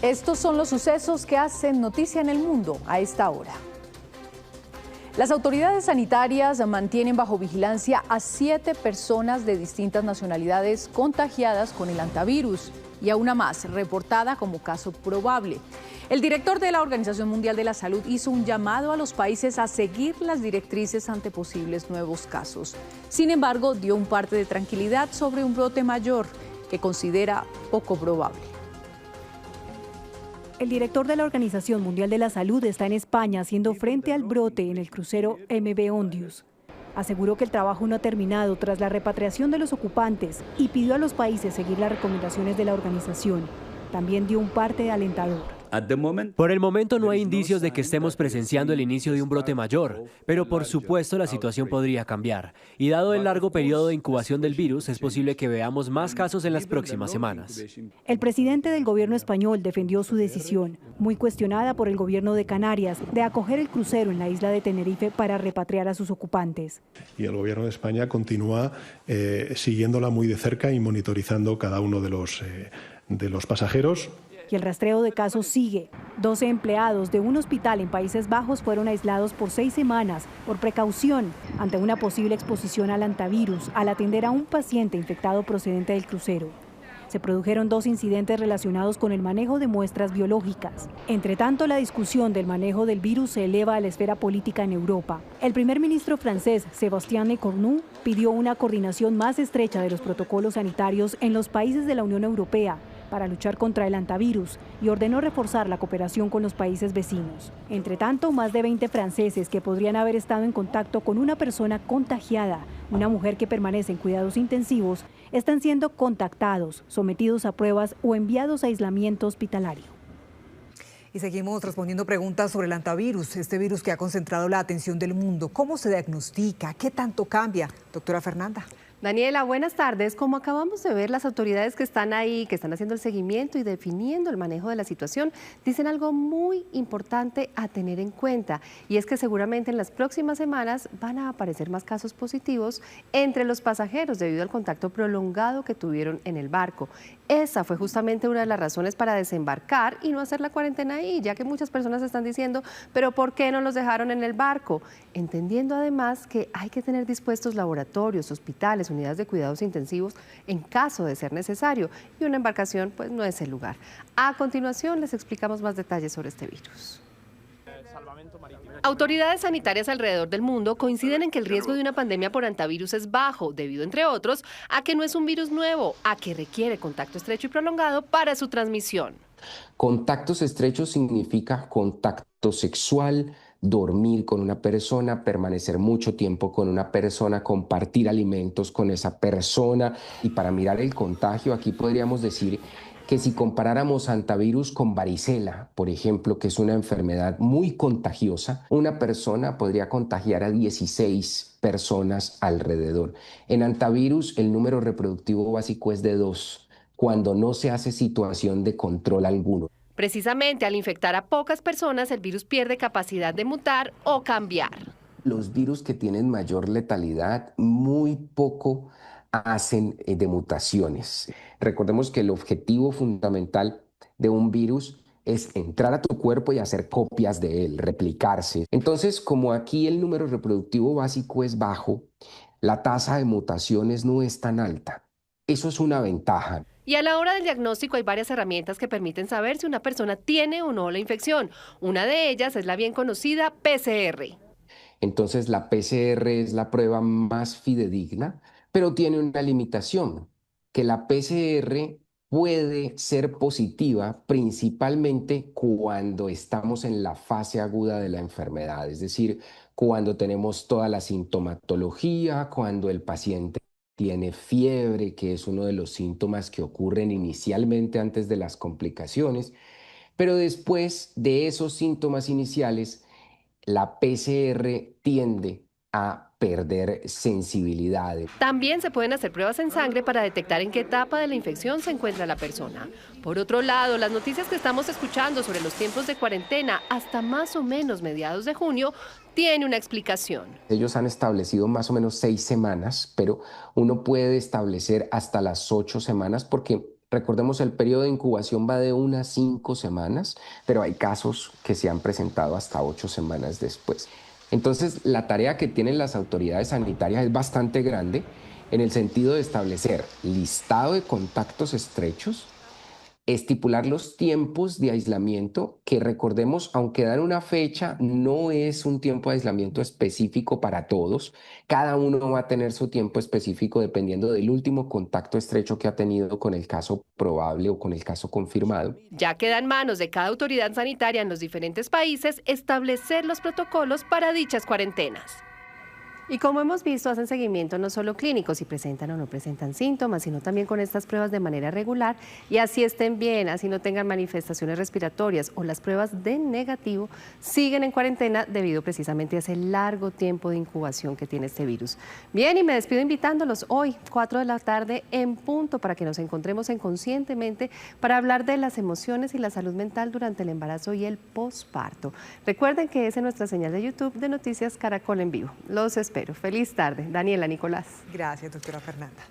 Estos son los sucesos que hacen noticia en el mundo a esta hora. Las autoridades sanitarias mantienen bajo vigilancia a 7 personas de distintas nacionalidades contagiadas con el hantavirus y a una más reportada como caso probable. El director de la Organización Mundial de la Salud hizo un llamado a los países a seguir las directrices ante posibles nuevos casos. Sin embargo, dio un parte de tranquilidad sobre un brote mayor que considera poco probable. El director de la Organización Mundial de la Salud está en España haciendo frente al brote en el crucero MV Ondius. Aseguró que el trabajo no ha terminado tras la repatriación de los ocupantes y pidió a los países seguir las recomendaciones de la organización. También dio un parte alentador. Por el momento no hay indicios de que estemos presenciando el inicio de un brote mayor, pero por supuesto la situación podría cambiar. Y dado el largo periodo de incubación del virus, es posible que veamos más casos en las próximas semanas. El presidente del gobierno español defendió su decisión, muy cuestionada por el gobierno de Canarias, de acoger el crucero en la isla de Tenerife para repatriar a sus ocupantes. Y el gobierno de España continúa siguiéndola muy de cerca y monitorizando cada uno de los pasajeros. Y el rastreo de casos sigue. 12 empleados de un hospital en Países Bajos fueron aislados por 6 semanas por precaución ante una posible exposición al hantavirus al atender a un paciente infectado procedente del crucero. Se produjeron 2 incidentes relacionados con el manejo de muestras biológicas. Entre tanto, la discusión del manejo del virus se eleva a la esfera política en Europa. El primer ministro francés, Sébastien Lecornu, pidió una coordinación más estrecha de los protocolos sanitarios en los países de la Unión Europea para luchar contra el hantavirus y ordenó reforzar la cooperación con los países vecinos. Entre tanto, más de 20 franceses que podrían haber estado en contacto con una persona contagiada, una mujer que permanece en cuidados intensivos, están siendo contactados, sometidos a pruebas o enviados a aislamiento hospitalario. Y seguimos respondiendo preguntas sobre el hantavirus, este virus que ha concentrado la atención del mundo. ¿Cómo se diagnostica? ¿Qué tanto cambia? Doctora Fernanda. Daniela, buenas tardes. Como acabamos de ver, las autoridades que están ahí, que están haciendo el seguimiento y definiendo el manejo de la situación, dicen algo muy importante a tener en cuenta, y es que seguramente en las próximas semanas van a aparecer más casos positivos entre los pasajeros debido al contacto prolongado que tuvieron en el barco. Esa fue justamente una de las razones para desembarcar y no hacer la cuarentena ahí, ya que muchas personas están diciendo, pero ¿por qué no los dejaron en el barco? Entendiendo además que hay que tener dispuestos laboratorios, hospitales, unidades de cuidados intensivos en caso de ser necesario, y una embarcación pues no es el lugar. A continuación les explicamos más detalles sobre este virus. Autoridades sanitarias alrededor del mundo coinciden en que el riesgo de una pandemia por hantavirus es bajo, debido, entre otros, a que no es un virus nuevo, a que requiere contacto estrecho y prolongado para su transmisión. Contactos estrechos significa contacto sexual, dormir con una persona, permanecer mucho tiempo con una persona, compartir alimentos con esa persona. Y para mirar el contagio, aquí podríamos decir que si comparáramos hantavirus con varicela, por ejemplo, que es una enfermedad muy contagiosa, una persona podría contagiar a 16 personas alrededor. En hantavirus, el número reproductivo básico es de 2, cuando no se hace situación de control alguno. Precisamente al infectar a pocas personas, el virus pierde capacidad de mutar o cambiar. Los virus que tienen mayor letalidad muy poco hacen de mutaciones. Recordemos que el objetivo fundamental de un virus es entrar a tu cuerpo y hacer copias de él, replicarse. Entonces, como aquí el número reproductivo básico es bajo, la tasa de mutaciones no es tan alta. Eso es una ventaja. Y a la hora del diagnóstico hay varias herramientas que permiten saber si una persona tiene o no la infección. Una de ellas es la bien conocida PCR. Entonces la PCR es la prueba más fidedigna, pero tiene una limitación, que la PCR puede ser positiva principalmente cuando estamos en la fase aguda de la enfermedad, es decir, cuando tenemos toda la sintomatología, cuando el paciente tiene fiebre, que es uno de los síntomas que ocurren inicialmente antes de las complicaciones, pero después de esos síntomas iniciales, la PCR tiende a perder sensibilidad. También se pueden hacer pruebas en sangre para detectar en qué etapa de la infección se encuentra la persona. Por otro lado, las noticias que estamos escuchando sobre los tiempos de cuarentena hasta más o menos mediados de junio tiene una explicación. Ellos han establecido más o menos 6 semanas, pero uno puede establecer hasta las 8 semanas porque Recordemos, el periodo de incubación va de 1 a 5 semanas, pero hay casos que se han presentado hasta 8 semanas después. Entonces, la tarea que tienen las autoridades sanitarias es bastante grande en el sentido de establecer listado de contactos estrechos, estipular los tiempos de aislamiento, que recordemos, aunque dan una fecha, no es un tiempo de aislamiento específico para todos. Cada uno va a tener su tiempo específico dependiendo del último contacto estrecho que ha tenido con el caso probable o con el caso confirmado. Ya queda en manos de cada autoridad sanitaria en los diferentes países establecer los protocolos para dichas cuarentenas. Y como hemos visto, hacen seguimiento no solo clínico, si presentan o no presentan síntomas, sino también con estas pruebas de manera regular, y así estén bien, así no tengan manifestaciones respiratorias o las pruebas de negativo, siguen en cuarentena debido precisamente a ese largo tiempo de incubación que tiene este virus. Bien, y me despido invitándolos hoy, 4 de la tarde en punto, para que nos encontremos en Conscientemente para hablar de las emociones y la salud mental durante el embarazo y el posparto. Recuerden que es en nuestra señal de YouTube de Noticias Caracol en Vivo. Los espero. Feliz tarde. Daniela, Nicolás. Gracias, doctora Fernanda.